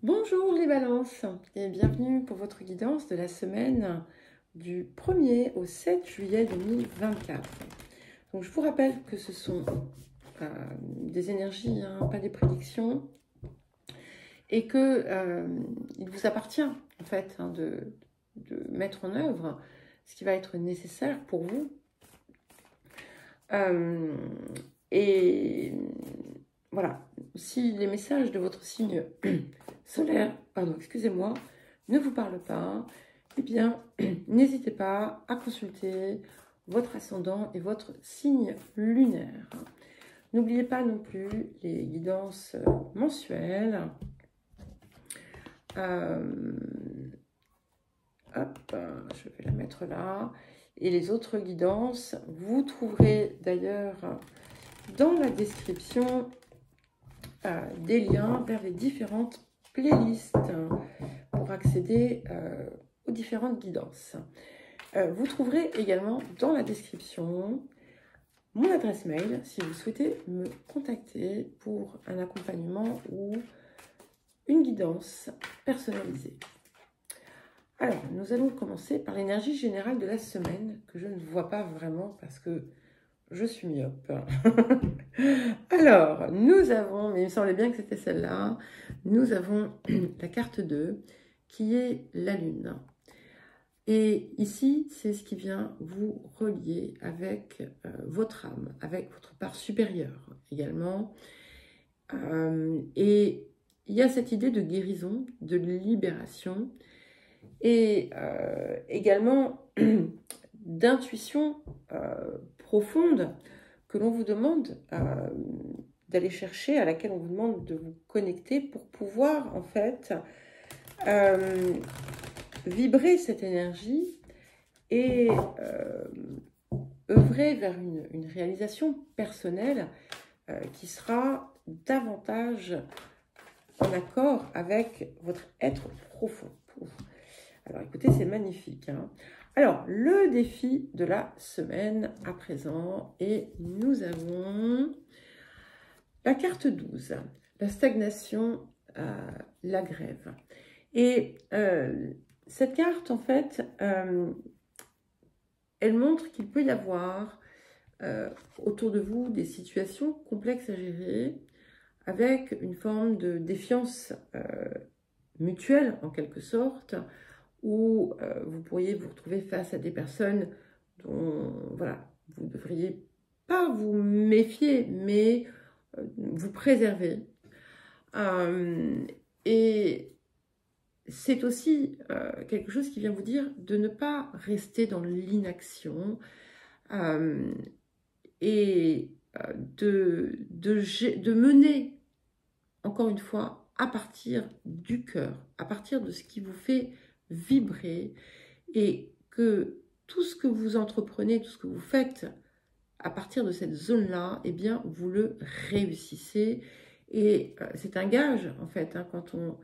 Bonjour les balances et bienvenue pour votre guidance de la semaine du 1er au 7 juillet 2024. Donc je vous rappelle que ce sont des énergies, pas des prédictions, et que il vous appartient en fait de mettre en œuvre ce qui va être nécessaire pour vous. Et voilà, si les messages de votre signe solaire, excusez-moi, ne vous parlent pas, eh bien, n'hésitez pas à consulter votre ascendant et votre signe lunaire. N'oubliez pas non plus les guidances mensuelles. Je vais la mettre là. Et les autres guidances, vous trouverez d'ailleurs dans la description des liens vers les différentes playlists pour accéder aux différentes guidances. Vous trouverez également dans la description mon adresse mail si vous souhaitez me contacter pour un accompagnement ou une guidance personnalisée. Alors, nous allons commencer par l'énergie générale de la semaine, que je ne vois pas vraiment parce que je suis myope. Alors, nous avons, mais il me semblait bien que c'était celle-là, nous avons la carte 2, qui est la Lune. Et ici, c'est ce qui vient vous relier avec votre âme, avec votre part supérieure également. Et il y a cette idée de guérison, de libération, et également d'intuition profonde que l'on vous demande d'aller chercher, à laquelle on vous demande de vous connecter pour pouvoir en fait vibrer cette énergie et œuvrer vers une réalisation personnelle qui sera davantage en accord avec votre être profond. Alors écoutez, c'est magnifique. Alors, le défi de la semaine à présent, et nous avons la carte 12, la stagnation, la grève. Et cette carte, en fait, elle montre qu'il peut y avoir autour de vous des situations complexes à gérer, avec une forme de défiance mutuelle, en quelque sorte, où vous pourriez vous retrouver face à des personnes dont voilà, vous ne devriez pas vous méfier, mais vous préserver. Et c'est aussi quelque chose qui vient vous dire de ne pas rester dans l'inaction et de mener, encore une fois, à partir du cœur, à partir de ce qui vous fait vibrer, et que tout ce que vous entreprenez, tout ce que vous faites à partir de cette zone-là, eh bien, vous le réussissez. Et c'est un gage, en fait, quand on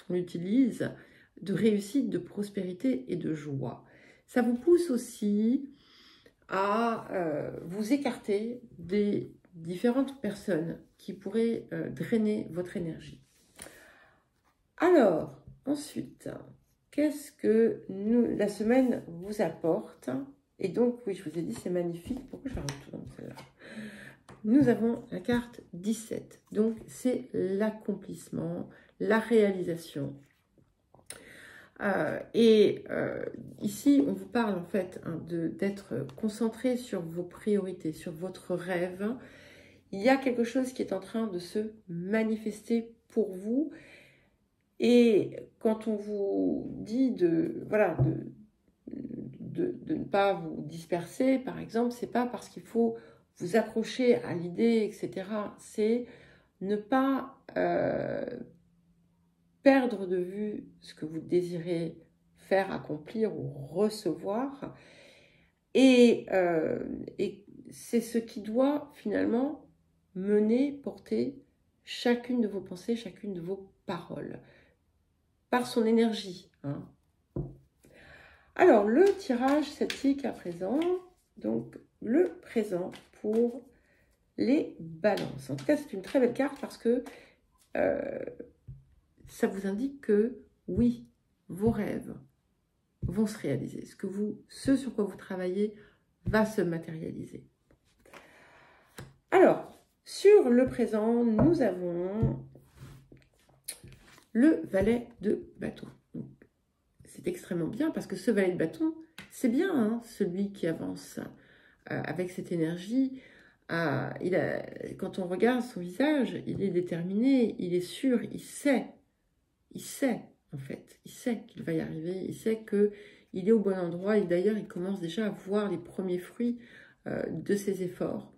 l'utilise, de réussite, de prospérité et de joie. Ça vous pousse aussi à vous écarter des différentes personnes qui pourraient drainer votre énergie. Alors, ensuite, qu'est-ce que la semaine vous apporte? Et donc, oui, je vous ai dit, c'est magnifique. Pourquoi je la retourne celle-là? Nous avons la carte 17. Donc, c'est l'accomplissement, la réalisation. Ici, on vous parle en fait d'être concentré sur vos priorités, sur votre rêve. Il y a quelque chose qui est en train de se manifester pour vous. Et quand on vous dit de ne pas vous disperser, par exemple, c'est pas parce qu'il faut vous accrocher à l'idée, etc. C'est ne pas perdre de vue ce que vous désirez faire, accomplir ou recevoir. Et c'est ce qui doit finalement mener, porter chacune de vos pensées, chacune de vos paroles, par son énergie. Alors, le tirage sceptique à présent, donc le présent pour les balances. En tout cas, c'est une très belle carte parce que ça vous indique que oui, vos rêves vont se réaliser. Ce sur quoi vous travaillez va se matérialiser. Alors, sur le présent, nous avons le valet de bâton. C'est extrêmement bien parce que ce valet de bâton, c'est bien, hein, celui qui avance avec cette énergie. Quand on regarde son visage, il est déterminé, il est sûr, il sait en fait, il sait qu'il va y arriver, il sait qu'il est au bon endroit et d'ailleurs il commence déjà à voir les premiers fruits de ses efforts.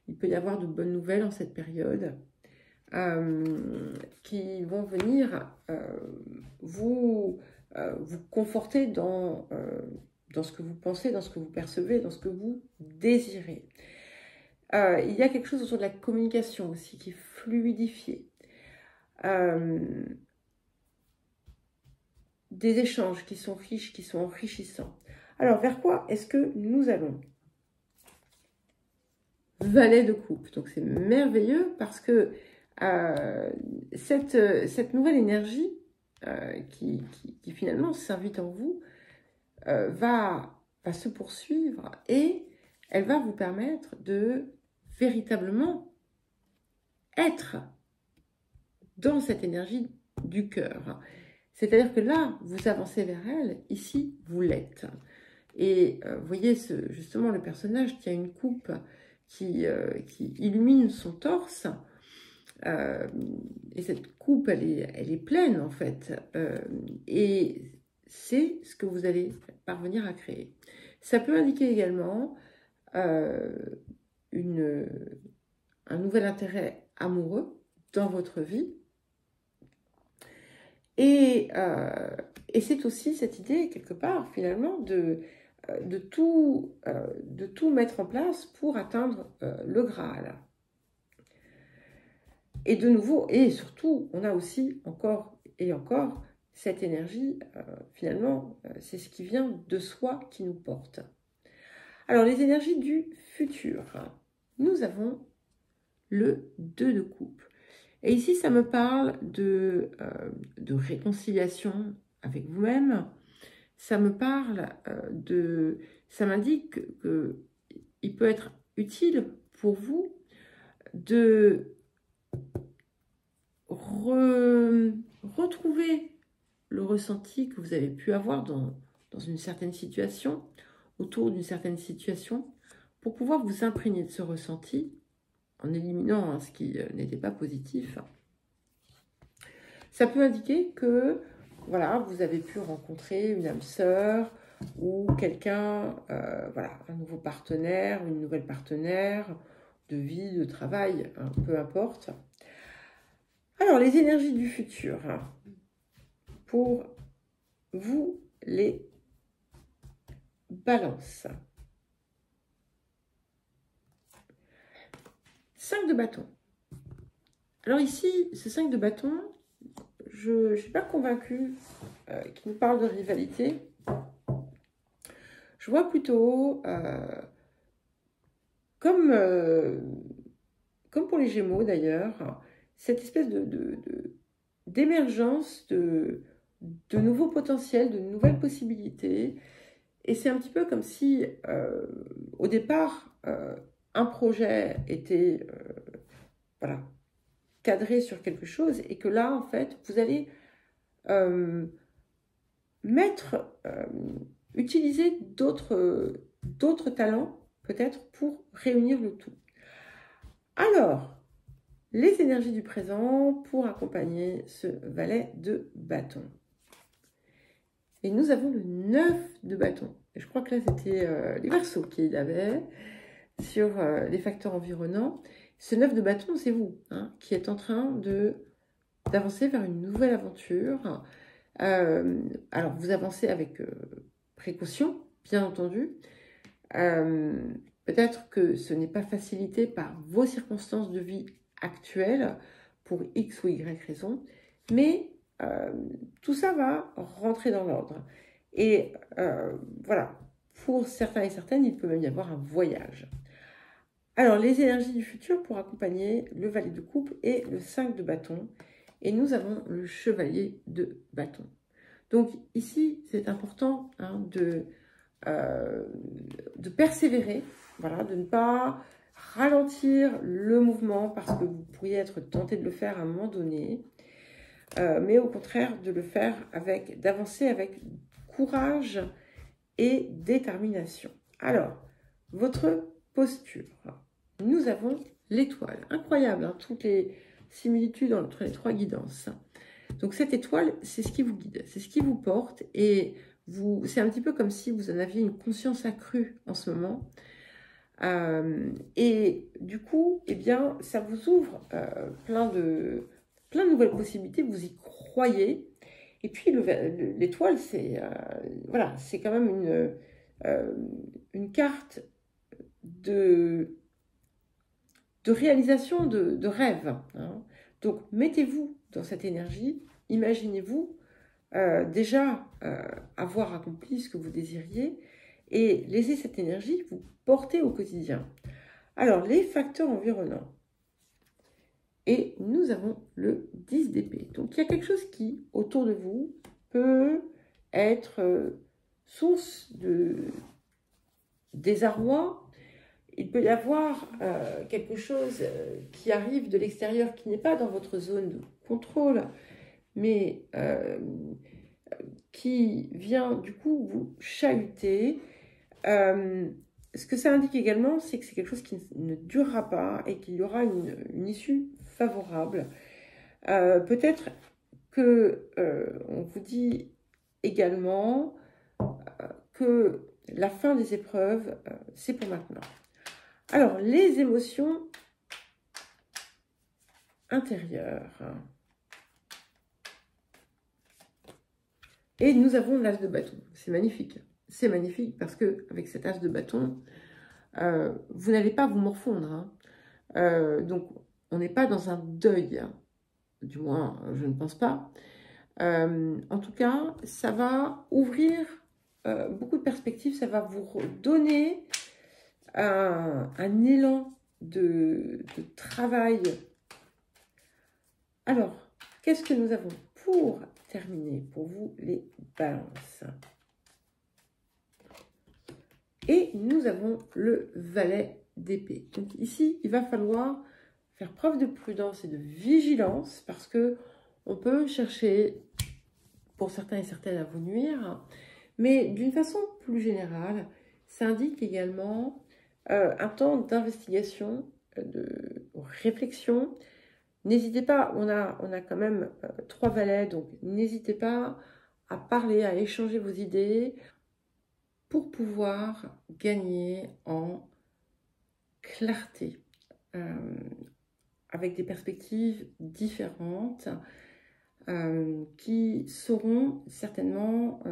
Il peut y avoir de bonnes nouvelles en cette période qui vont venir vous conforter dans ce que vous pensez, dans ce que vous percevez, dans ce que vous désirez. Il y a quelque chose autour de la communication aussi qui est fluidifié. Des échanges qui sont riches, qui sont enrichissants. Alors, vers quoi est-ce que nous allons? Valet de coupe. Donc, c'est merveilleux parce que cette nouvelle énergie qui finalement s'invite en vous va se poursuivre et elle va vous permettre de véritablement être dans cette énergie du cœur. C'est-à-dire que là, vous avancez vers elle, ici, vous l'êtes. Et vous voyez justement le personnage qui a une coupe qui illumine son torse. Et cette coupe, elle est pleine en fait. Et c'est ce que vous allez parvenir à créer. Ça peut indiquer également un nouvel intérêt amoureux dans votre vie. Et c'est aussi cette idée, quelque part, finalement, de tout mettre en place pour atteindre le Graal. Et de nouveau, et surtout, on a aussi encore et encore cette énergie, finalement, c'est ce qui vient de soi qui nous porte. Alors, les énergies du futur. Nous avons le 2 de coupe. Et ici, ça me parle de réconciliation avec vous-même. Ça me parle ça m'indique qu'il peut être utile pour vous de retrouver le ressenti que vous avez pu avoir dans une certaine situation, autour d'une certaine situation, pour pouvoir vous imprégner de ce ressenti en éliminant ce qui n'était pas positif. Ça peut indiquer que voilà, vous avez pu rencontrer une âme sœur ou quelqu'un, voilà, un nouveau partenaire, une nouvelle partenaire de vie, de travail, hein, peu importe. Alors, les énergies du futur, pour vous les balances. 5 de bâton. Alors ici, ce 5 de bâton, je ne suis pas convaincue qu'il nous parle de rivalité. Je vois plutôt, comme pour les Gémeaux d'ailleurs, cette espèce d'émergence de nouveaux potentiels, de nouvelles possibilités. Et c'est un petit peu comme si, au départ, un projet était voilà, cadré sur quelque chose et que là, en fait, vous allez utiliser d'autres talents, peut-être, pour réunir le tout. Alors, les énergies du présent pour accompagner ce valet de bâton. Et nous avons le 9 de bâton. Et je crois que là, c'était les Verseaux qui l'avaient sur les facteurs environnants. Ce 9 de bâton, c'est vous, hein, qui êtes en train d'avancer vers une nouvelle aventure. Alors, vous avancez avec précaution, bien entendu. Peut-être que ce n'est pas facilité par vos circonstances de vie actuelles, pour X ou Y raison, mais tout ça va rentrer dans l'ordre. Et voilà, pour certains et certaines, il peut même y avoir un voyage. Alors, les énergies du futur pour accompagner le valet de coupe et le 5 de bâton. et nous avons le chevalier de bâton. Donc ici, c'est important hein, de persévérer, voilà, de ne pas ralentir le mouvement parce que vous pourriez être tenté de le faire à un moment donné, mais au contraire de le faire d'avancer avec courage et détermination. Alors, votre posture. Nous avons l'étoile. Incroyable, hein, toutes les similitudes entre les trois guidances. Donc cette étoile, c'est ce qui vous guide, c'est ce qui vous porte et c'est un petit peu comme si vous en aviez une conscience accrue en ce moment. Et du coup, eh bien, ça vous ouvre plein de nouvelles possibilités, vous y croyez. Et puis l'étoile, c'est voilà, c'est quand même une carte de réalisation de rêve. Hein. Donc mettez-vous dans cette énergie, imaginez-vous déjà avoir accompli ce que vous désiriez et laissez cette énergie vous porter au quotidien. Alors, les facteurs environnants. Et nous avons le 10 d'épée. Donc, il y a quelque chose qui, autour de vous, peut être source de désarroi. Il peut y avoir quelque chose qui arrive de l'extérieur, qui n'est pas dans votre zone de contrôle, mais qui vient du coup vous chahuter. Ce que ça indique également, c'est que c'est quelque chose qui ne durera pas et qu'il y aura une issue favorable. Peut-être que on vous dit également que la fin des épreuves, c'est pour maintenant. Alors, les émotions intérieures. Et nous avons l'as de bâton. C'est magnifique. C'est magnifique parce que avec cet as de bâton, vous n'allez pas vous morfondre. Hein. Donc, on n'est pas dans un deuil. Hein. Du moins, je ne pense pas. En tout cas, ça va ouvrir beaucoup de perspectives. Ça va vous donner un élan de travail. Alors, qu'est-ce que nous avons pour terminer pour vous les balances? Et nous avons le valet d'épée. Donc ici, il va falloir faire preuve de prudence et de vigilance parce que on peut chercher, pour certains et certaines, à vous nuire. Mais d'une façon plus générale, ça indique également un temps d'investigation, de réflexion. N'hésitez pas, on a quand même 3 valets, donc n'hésitez pas à parler, à échanger vos idées pour pouvoir gagner en clarté, avec des perspectives différentes qui sauront certainement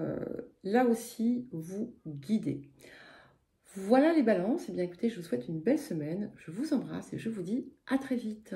là aussi vous guider. Voilà les balances. Et bien écoutez, je vous souhaite une belle semaine, je vous embrasse et je vous dis à très vite.